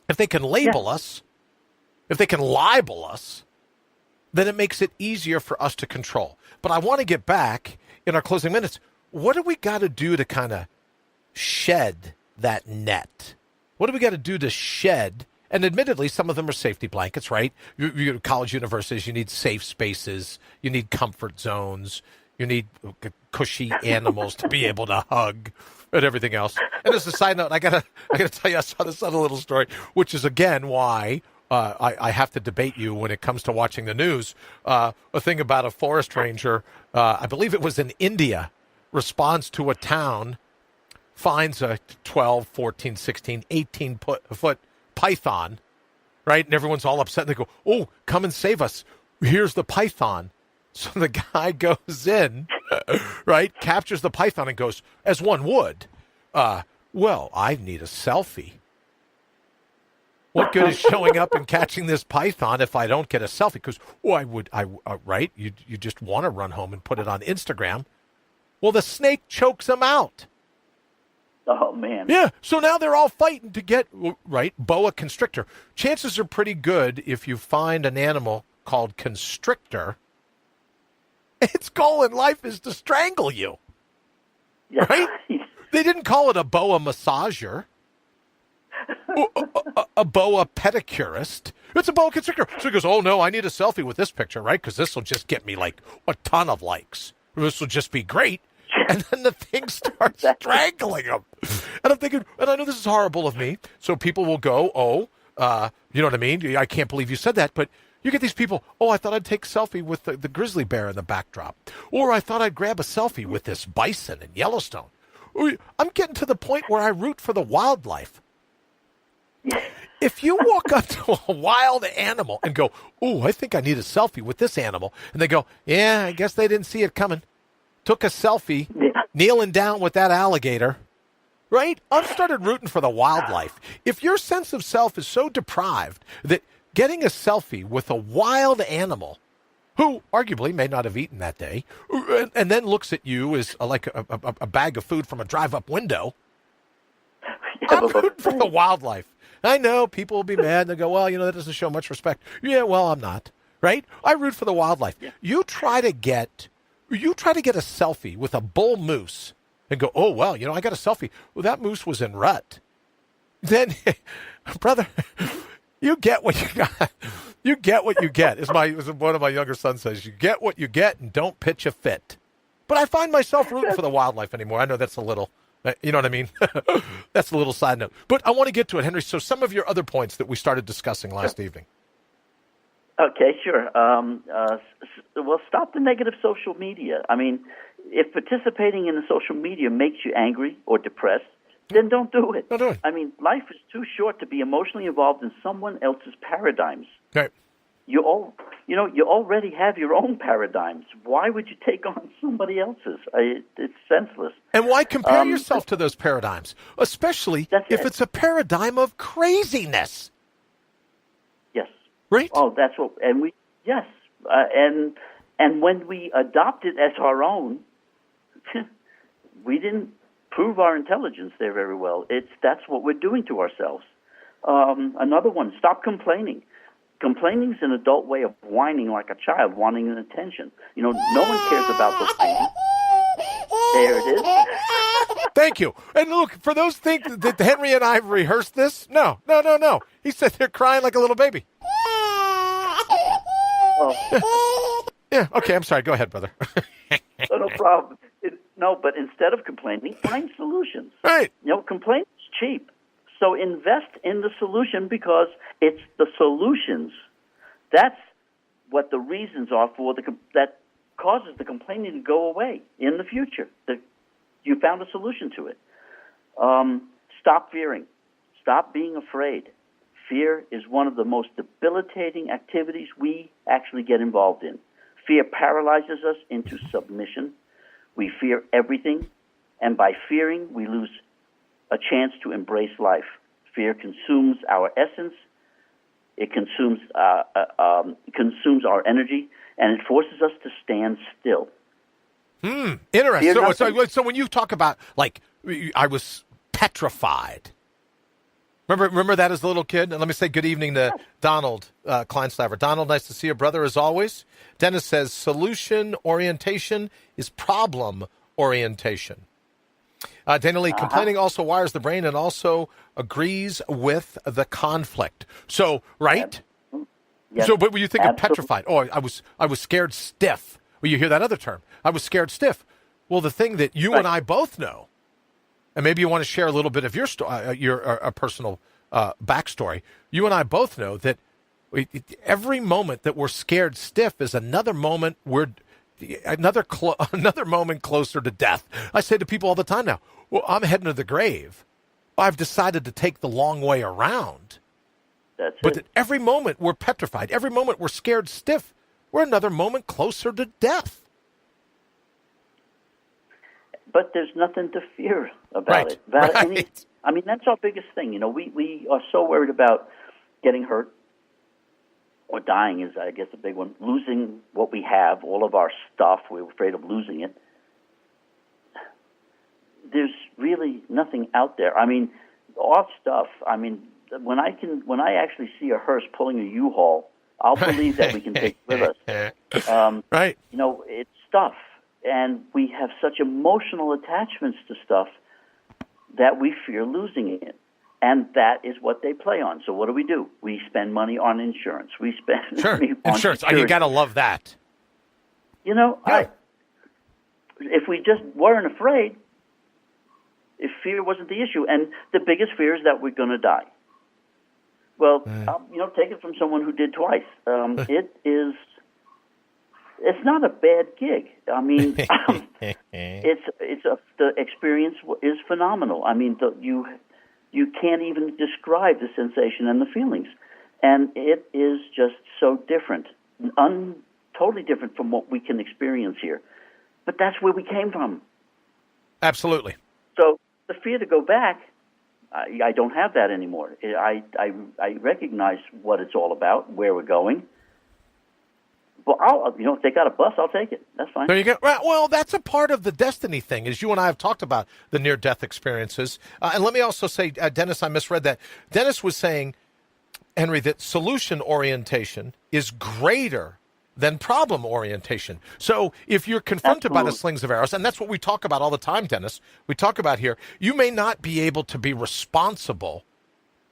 If they can label us, if they can libel us, then it makes it easier for us to control. But I want to get back in our closing minutes. What do we got to do to kind of shed that net? What do we got to do to shed? And admittedly, some of them are safety blankets, right? You college universities, you need safe spaces, you need comfort zones, you need cushy animals to be able to hug and everything else. And as a side note, I gotta tell you, I saw this other little story, which is again why I have to debate you when it comes to watching the news. A thing about a forest ranger, I believe it was in India, responds to a town, finds a 12, 14, 16, 18-foot python, right? And everyone's all upset. And they go, oh, come and save us. Here's the python. So the guy goes in, right, captures the python and goes, as one would, well, I need a selfie. What good is showing up and catching this python if I don't get a selfie? Because, right? You just want to run home and put it on Instagram. Well, the snake chokes him out. Oh, man. Yeah, so now they're all fighting to get, right, boa constrictor. Chances are pretty good if you find an animal called constrictor, its goal in life is to strangle you, Yeah. right? They didn't call it a boa massager, a boa pedicurist. It's a boa constrictor. So he goes, oh, no, I need a selfie with this picture, right? Because this will just get me, like, a ton of likes. This will just be great. And then the thing starts strangling him. And I'm thinking, and I know this is horrible of me, so people will go, you know what I mean? I can't believe you said that. But you get these people, I thought I'd take a selfie with the grizzly bear in the backdrop. Or I thought I'd grab a selfie with this bison in Yellowstone. I'm getting to the point where I root for the wildlife. If you walk up to a wild animal and go, I think I need a selfie with this animal, and they go, yeah, I guess they didn't see it coming. Took a selfie, kneeling down with that alligator, right? I've started rooting for the wildlife. If your sense of self is so deprived that getting a selfie with a wild animal who arguably may not have eaten that day and then looks at you as like a bag of food from a drive-up window, I'm rooting for the wildlife. I know people will be mad. They'll go, well, that doesn't show much respect. Yeah, well, I'm not, right? I root for the wildlife. You try to get a selfie with a bull moose and go, oh, well, I got a selfie. Well, that moose was in rut. Then, brother, you get what you got. You get what you get. As one of my younger sons says, you get what you get and don't pitch a fit. But I find myself rooting for the wildlife anymore. I know that's a little, you know what I mean? That's a little side note. But I want to get to it, Henry. So some of your other points that we started discussing last evening. Okay, sure. Well, stop the negative social media. I mean, if participating in the social media makes you angry or depressed, then don't do it. Don't do it. I mean, life is too short to be emotionally involved in someone else's paradigms. Right. You already have your own paradigms. Why would you take on somebody else's? It's senseless. And why compare yourself to those paradigms, especially if it's a paradigm of craziness? Yes. Right? Oh, that's what, and and when we adopt it as our own, we didn't prove our intelligence there very well. That's what we're doing to ourselves. Another one, stop complaining. Complaining is an adult way of whining like a child, wanting an attention. No one cares about the pain. There it is. Thank you. And look, for those things that Henry and I have rehearsed this, no. He said they're crying like a little baby. Oh. Yeah, okay, I'm sorry. Go ahead, brother. No problem. But instead of complaining, find solutions. Right. Complaining is cheap. So invest in the solution, because it's the solutions. That's what the reasons are for that causes the complaining to go away in the future. You found a solution to it. Stop fearing. Stop being afraid. Fear is one of the most debilitating activities we actually get involved in. Fear paralyzes us into submission. We fear everything, and by fearing, we lose a chance to embrace life. Fear consumes our essence. It consumes our energy, and it forces us to stand still. Interesting. So when you talk about, like, I was petrified. Remember that as a little kid? And let me say good evening to Donald Kleinslaver. Donald, nice to see you, brother, as always. Dennis says solution orientation is problem orientation. Dana Lee, complaining also wires the brain and also agrees with the conflict. So, right? Yes. So, but when you think Absolutely. of petrified, I was scared stiff. Well, you hear that other term. I was scared stiff. Well, the thing that you and I both know, and maybe you want to share a little bit of your personal backstory. You and I both know that every moment that we're scared stiff is another moment another moment closer to death. I say to people all the time now, well, I'm heading to the grave. I've decided to take the long way around. But at every moment we're petrified. Every moment we're scared stiff. We're another moment closer to death. But there's nothing to fear about it. I mean, that's our biggest thing. You know, we are so worried about getting hurt or dying is, I guess, a big one. Losing what we have, all of our stuff, we're afraid of losing it. There's really nothing out there. I mean, our stuff, I mean, when I actually see a hearse pulling a U-Haul, I'll believe that we can take it with us. Right. You know, it's stuff. And we have such emotional attachments to stuff that we fear losing it. And that is what they play on. So what do? We spend money on insurance. We spend money on insurance. security. You got to love that. You know, Yeah. If we just weren't afraid, if fear wasn't the issue, and the biggest fear is that we're going to die. Well, take it from someone who did twice. It's not a bad gig. I mean, the experience is phenomenal. I mean, you can't even describe the sensation and the feelings, and it is just so different, totally different from what we can experience here. But that's where we came from. Absolutely. So the fear to go back, I don't have that anymore. I recognize what it's all about, where we're going. Well, if they got a bus, I'll take it. That's fine. There you go. Well, that's a part of the destiny thing, as you and I have talked about the near-death experiences. And let me also say, Dennis, I misread that. Dennis was saying, Henry, that solution orientation is greater than problem orientation. So if you're confronted by the slings of arrows, and that's what we talk about all the time, Dennis, we talk about here, you may not be able to be responsible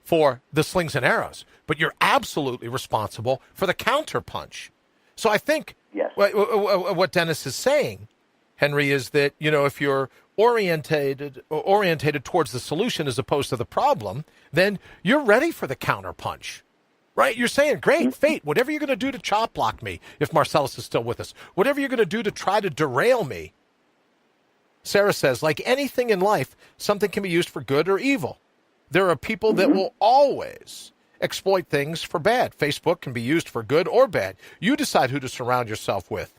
for the slings and arrows, but you're absolutely responsible for the counterpunch. So I think what Dennis is saying, Henry, is that, if you're orientated towards the solution as opposed to the problem, then you're ready for the counterpunch, right? You're saying, great, fate, whatever you're going to do to chop block me, if Marcellus is still with us, whatever you're going to do to try to derail me. Sarah says, like anything in life, something can be used for good or evil. There are people that will always exploit things for bad. Facebook can be used for good or bad. You decide who to surround yourself with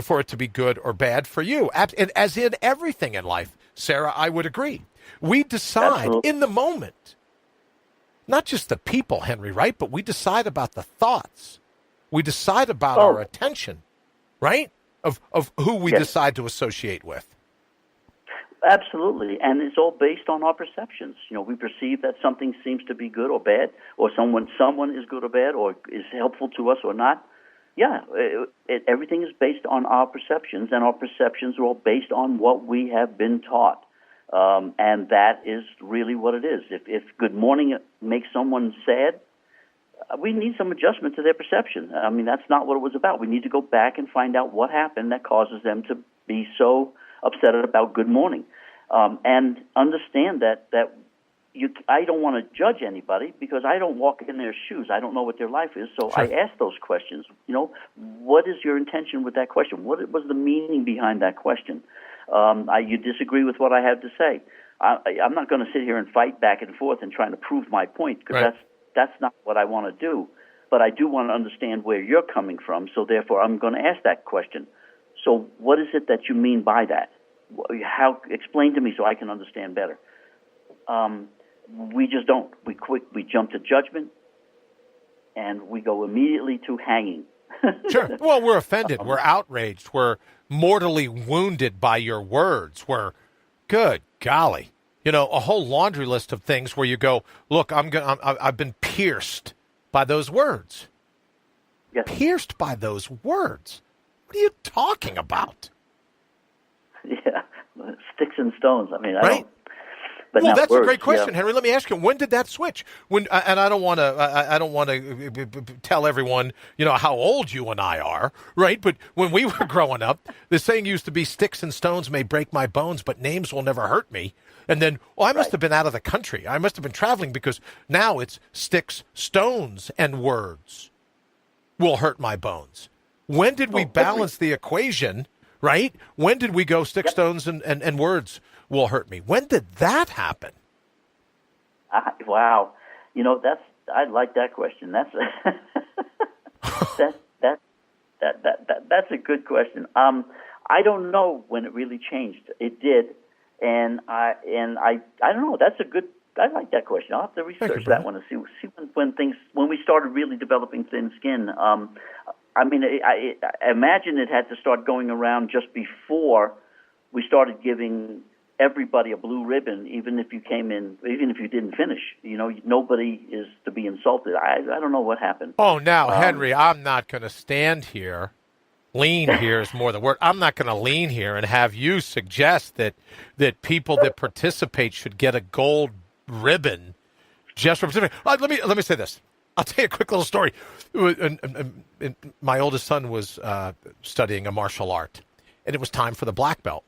for it to be good or bad for you. And as in everything in life, Sarah, I would agree. We decide in the moment, not just the people, Henry, right? But we decide about the thoughts. We decide about our attention, right? Of who we decide to associate with. Absolutely, and it's all based on our perceptions. We perceive that something seems to be good or bad, or someone is good or bad, or is helpful to us or not. Yeah, everything is based on our perceptions, and our perceptions are all based on what we have been taught. And that is really what it is. If good morning makes someone sad, we need some adjustment to their perception. I mean, that's not what it was about. We need to go back and find out what happened that causes them to be so upset about good morning, and understand that I don't want to judge anybody because I don't walk in their shoes. I don't know what their life is, so I ask those questions. What is your intention with that question? What was the meaning behind that question? You disagree with what I have to say. I'm not going to sit here and fight back and forth and trying to prove my point because that's not what I want to do. but I do want to understand where you're coming from, so therefore I'm going to ask that question. So what is it that you mean by that? Explain to me so I can understand better. We just don't. We jump to judgment, and we go immediately to hanging. Sure. Well, we're offended. We're outraged. We're mortally wounded by your words. We're, good golly, a whole laundry list of things where you go, look, I've been pierced by those words. Yes. Pierced by those words. What are you talking about? Yeah, sticks and stones. I mean, I right? don't. But well, that's words, a great question, yeah. Henry. Let me ask you: when did that switch? When? And I don't want to tell everyone, how old you and I are, right? But when we were growing up, the saying used to be, "Sticks and stones may break my bones, but names will never hurt me." And then, I must have been out of the country. I must have been traveling, because now it's sticks, stones, and words will hurt my bones. When did we balance the equation? Right? When did we go sticks, stones, and words will hurt me? When did that happen? Wow, I like that question. That's that's a good question. I don't know when it really changed. It did, and I don't know. That's a good. I like that question. I'll have to research that one and see when we started really developing thin skin. I mean, I imagine it had to start going around just before we started giving everybody a blue ribbon, even if you didn't finish. Nobody is to be insulted. I don't know what happened. Oh, now, Henry, I'm not going to stand here. Lean here is more the word. I'm not going to lean here and have you suggest that people that participate should get a gold ribbon just for participating. Let me say this. I'll tell you a quick little story. My oldest son was studying a martial art, and it was time for the black belt.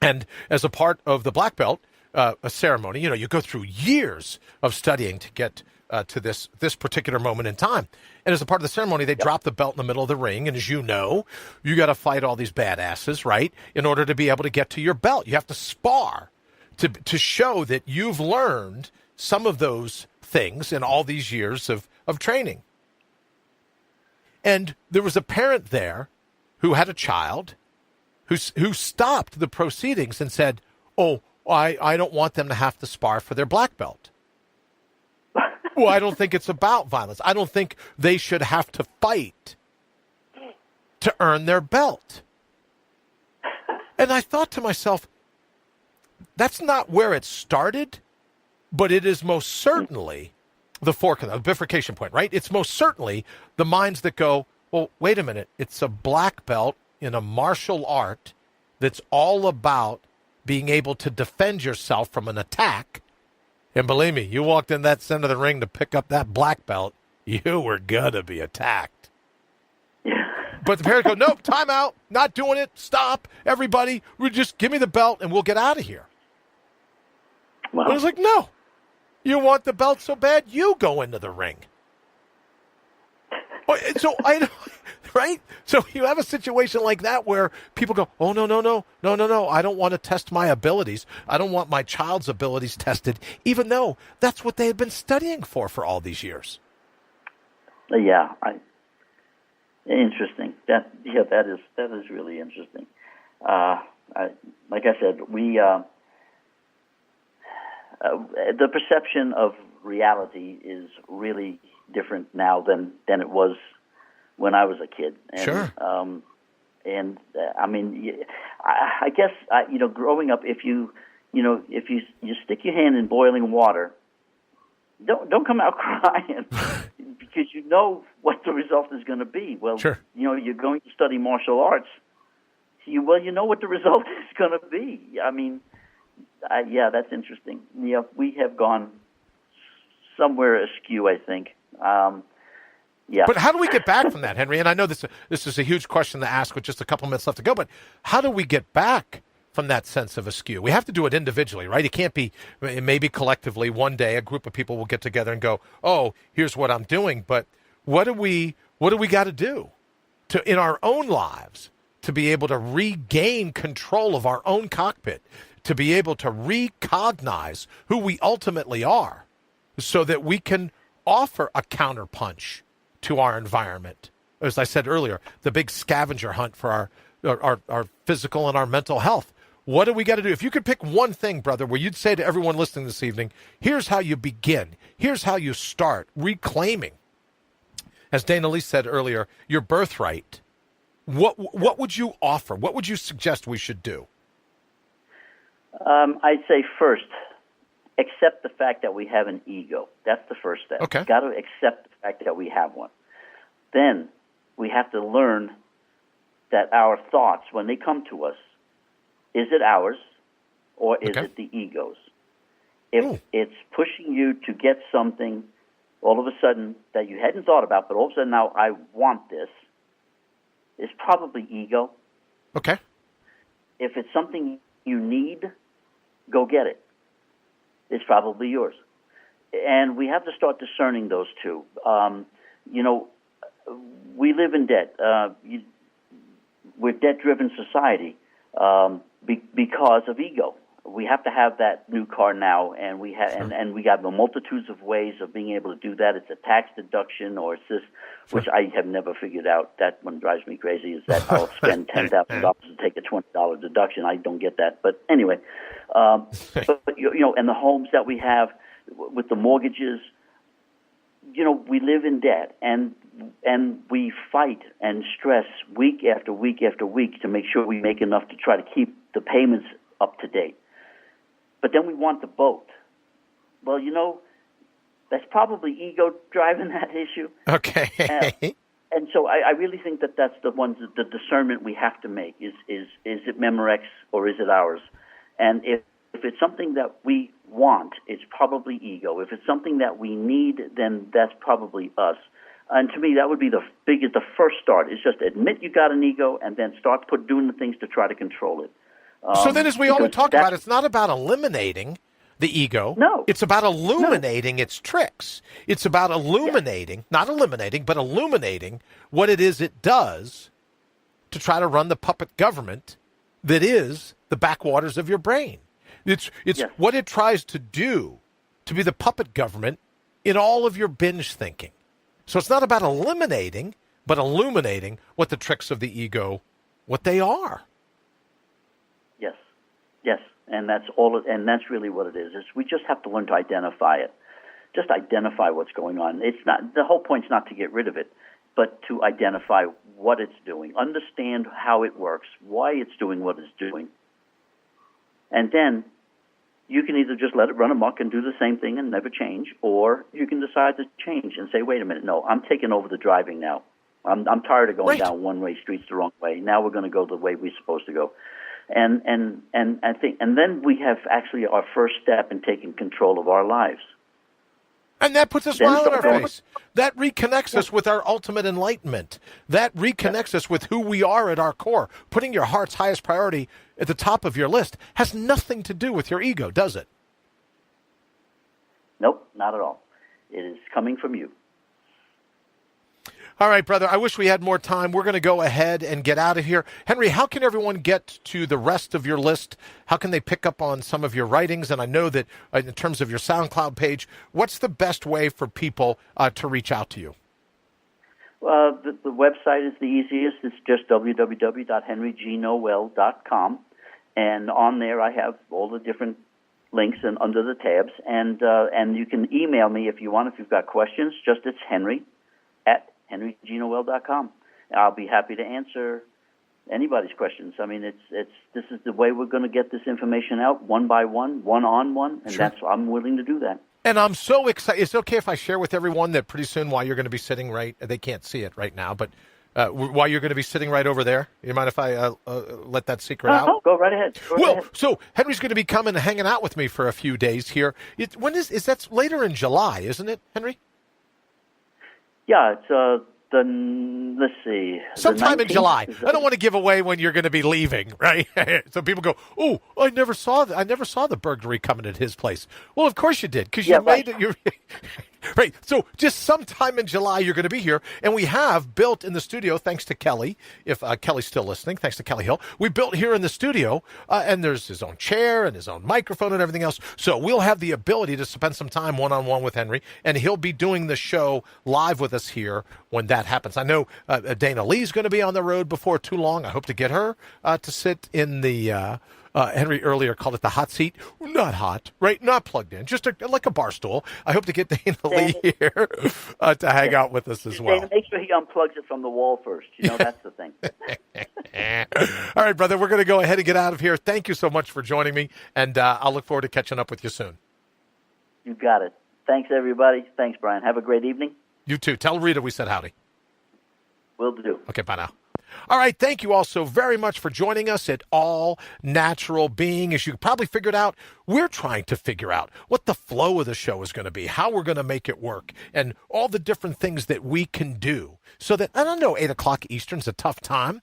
And as a part of the black belt, a ceremony, you go through years of studying to get to this particular moment in time. And as a part of the ceremony, they drop the belt in the middle of the ring. And as you know, you got to fight all these badasses, right, in order to be able to get to your belt. You have to spar to show that you've learned some of those things in all these years of training. And there was a parent there who had a child who stopped the proceedings and said, I don't want them to have to spar for their black belt. Well, I don't think it's about violence. I don't think they should have to fight to earn their belt. And I thought to myself, that's not where it started, but it is most certainly the bifurcation point, right? It's most certainly the minds that go, well, wait a minute, it's a black belt in a martial art that's all about being able to defend yourself from an attack. And believe me, you walked in that center of the ring to pick up that black belt, you were going to be attacked. But the parents go, nope, time out, not doing it, stop, everybody, just give me the belt and we'll get out of here. Wow. I was like, no, you want the belt so bad, you go into the ring. So right? So you have a situation like that where people go, oh, no, I don't want to test my abilities. I don't want my child's abilities tested, even though that's what they had been studying for all these years. Yeah, interesting. That is really interesting. Like I said, the perception of reality is really different now than it was when I was a kid. And, sure. I mean, I guess growing up, if you stick your hand in boiling water, don't come out crying because you know what the result is going to be. Well, sure. You're going to study martial arts. You know what the result is going to be. I mean, yeah, that's interesting. Yeah, we have gone somewhere askew, I think. Yeah. But how do we get back from that, Henry? And I know this is a huge question to ask with just a couple minutes left to go, but how do we get back from that sense of askew? We have to do it individually, right? It can't be, maybe collectively one day a group of people will get together and go, oh, here's what I'm doing. But what do we got to do in our own lives to be able to regain control of our own cockpit, to be able to recognize who we ultimately are so that we can offer a counterpunch to our environment. As I said earlier, the big scavenger hunt for our physical and our mental health. What do we got to do? If you could pick one thing, brother, where you'd say to everyone listening this evening, here's how you begin. Here's how you start reclaiming, as Dana Lee said earlier, your birthright. What would you offer? What would you suggest we should do? I'd say first, accept the fact that we have an ego. That's the first step. Okay. You've got to accept the fact that we have one. Then we have to learn that our thoughts, when they come to us, is it ours or is it the ego's? If it's pushing you to get something all of a sudden that you hadn't thought about, but all of a sudden now I want this, it's probably ego. Okay. If it's something you need, go get it. It's probably yours. And we have to start discerning those two. We live in debt. We're a debt-driven society because of ego. We have to have that new car now, and we have, and we got the multitudes of ways of being able to do that. It's a tax deduction, or it's this, which I have never figured out. That one drives me crazy. Is that I'll spend $10,000 to take a $20 deduction? I don't get that. But anyway, and the homes that we have with the mortgages, we live in debt, and we fight and stress week after week after week to make sure we make enough to try to keep the payments up to date. But then we want the boat. Well, that's probably ego driving that issue. Okay. And so I really think that that's the discernment we have to make is it Memorex or is it ours? And if it's something that we want, it's probably ego. If it's something that we need, then that's probably us. And to me, that would be the first start. Is just admit you got an ego, and then start doing the things to try to control it. So then, as we always talk about, it's not about eliminating the ego. No. It's about illuminating its tricks. It's about illuminating, not eliminating, but illuminating what it is it does to try to run the puppet government that is the backwaters of your brain. It's what it tries to do to be the puppet government in all of your binge thinking. So it's not about eliminating, but illuminating what the tricks of the ego, what they are. Yes, and that's and that's really what it is. We just have to learn to identify it. Just identify what's going on. It's not the whole point's not to get rid of it, but to identify what it's doing, understand how it works, why it's doing what it's doing, and then you can either just let it run amok and do the same thing and never change, or you can decide to change and say, "Wait a minute, no, I'm taking over the driving now. I'm tired of going down one-way streets the wrong way. Now we're going to go the way we're supposed to go." And I think, and then we have actually our first step in taking control of our lives. And that puts a smile on our face. That reconnects us with our ultimate enlightenment. That reconnects us with who we are at our core. Putting your heart's highest priority at the top of your list has nothing to do with your ego, does it? Nope, not at all. It is coming from you. All right, brother, I wish we had more time. We're going to go ahead and get out of here. Henry, how can everyone get to the rest of your list? How can they pick up on some of your writings? And I know that in terms of your SoundCloud page, what's the best way for people to reach out to you? The website is the easiest. It's just www.henrygnowell.com. And on there I have all the different links and under the tabs. And you can email me if you want, if you've got questions. Just it's henry@henrygnowell.com. I'll be happy to answer anybody's questions. I mean, this is the way we're going to get this information out, one by one, one-on-one, and I'm willing to do that. And I'm so excited. It's okay if I share with everyone that pretty soon while you're going to be sitting they can't see it right now, but while you're going to be sitting right over there, you mind if I let that secret out? No, go right ahead. So Henry's going to be coming and hanging out with me for a few days here. When is that's later in July, isn't it, Henry? Yeah, it's let's see. Sometime in July. I don't want to give away when you're going to be leaving, right? So people go, "Oh, I never saw the burglary coming at his place." Well, of course you did, because you made it. Right. So just sometime in July, you're going to be here. And we have built in the studio, thanks to Kelly, if Kelly's still listening, thanks to Kelly Hill, we built here in the studio, and there's his own chair and his own microphone and everything else. So we'll have the ability to spend some time one-on-one with Henry, and he'll be doing the show live with us here when that happens. I know Dana Lee's going to be on the road before too long. I hope to get her to sit in the... Henry earlier called it the hot seat. Not hot, right? Not plugged in, just like a bar stool. I hope to get Dana Lee here to hang out with us as well. Dana, make sure he unplugs it from the wall first. That's the thing. All right, brother, we're going to go ahead and get out of here. Thank you so much for joining me, and I'll look forward to catching up with you soon. You got it. Thanks, everybody. Thanks, Brian. Have a great evening. You too. Tell Rita we said howdy. Will do. Okay, bye now. All right, thank you all so very much for joining us at All Natural Being. As you probably figured out, we're trying to figure out what the flow of the show is going to be, how we're going to make it work, and all the different things that we can do so that, I don't know, 8 o'clock Eastern's a tough time.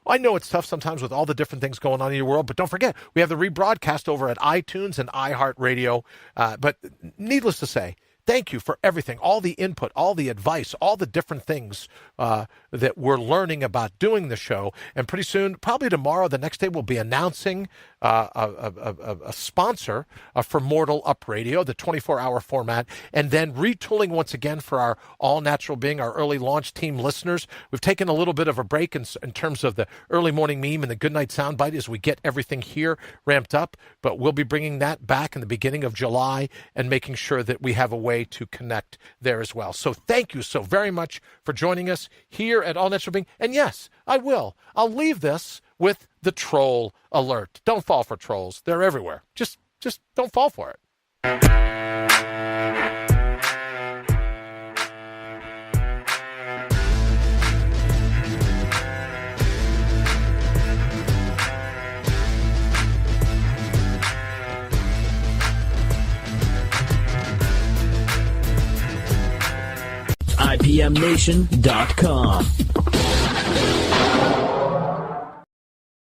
I know it's tough sometimes with all the different things going on in your world, but don't forget, we have the rebroadcast over at iTunes and iHeartRadio. But needless to say, thank you for everything, all the input, all the advice, all the different things that we're learning about doing the show. And pretty soon, probably tomorrow, the next day, we'll be announcing a sponsor for Mortal Up Radio, the 24-hour format, and then retooling once again for our All Natural Being, our early launch team listeners. We've taken a little bit of a break in terms of the early morning meme and the Goodnight Soundbite as we get everything here ramped up, but we'll be bringing that back in the beginning of July and making sure that we have a way to connect there as well. So thank you so very much for joining us here at All Natural Being. And yes, I'll leave this with the troll alert. Don't fall for trolls. They're everywhere. Just don't fall for it. IPMNation.com.